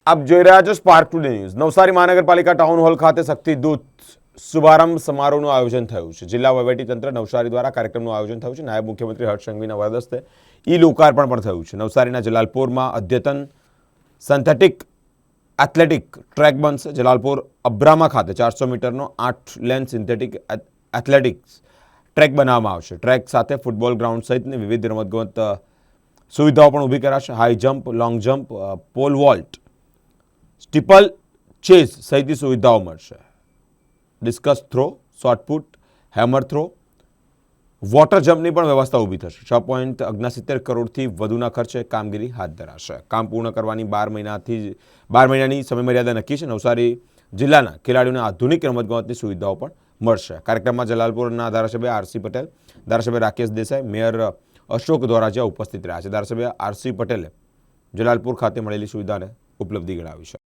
આપ જોઈ રહ્યા છો સ્પાર્ક ટુડે ન્યૂઝ. નવસારી મહાનગરપાલિકા ટાઉન હોલ ખાતે શક્તિદૂત શુભારંભ સમારોહનું આયોજન થયું છે. જિલ્લા વહીવટીતંત્ર નવસારી દ્વારા કાર્યક્રમનું આયોજન થયું છે. નાયબ મુખ્યમંત્રી હર્ષ સંઘવીના વરદસ્તે લોકાર્પણ પણ થયું છે. નવસારીના જલાલપુરમાં અદ્યતન સિન્થેટિક એથ્લેટિક ટ્રેક બનશે. જલાલપુર અબ્રામા ખાતે 400 મીટરનો 8 લેન સિન્થેટિક એથ્લેટિક્સ ટ્રેક બનાવવામાં આવશે. ટ્રેક સાથે ફૂટબોલ ગ્રાઉન્ડ સહિતની વિવિધ રમતગમત સુવિધાઓ પણ ઊભી કરાશે. High jump, long jump, pole vault, steeplechase સહિતની સુવિધાઓ મળશે. Discus throw, shot put, hammer throw, water જમ્પની પણ વ્યવસ્થા ઊભી થશે. 6.69 કરોડથી વધુના ખર્ચે કામગીરી હાથ ધરાશે. કામ પૂર્ણ કરવાની 12 મહિનાની સમયમર્યાદા નક્કી છે. નવસારી જિલ્લાના ખેલાડીઓને આધુનિક રમતગમતની સુવિધાઓ પણ મળશે. કાર્યક્રમમાં જલાલપુરના ધારાસભ્ય આરસી પટેલ, ધારાસભ્ય રાકેશ દેસાઈ, મેયર અશોક ધોરાજીયા ઉપસ્થિત રહ્યા છે. ધારાસભ્ય આરસી પટેલે જલાલપુર ખાતે મળેલી સુવિધાને ઉપલબ્ધિ ગણાવી છે.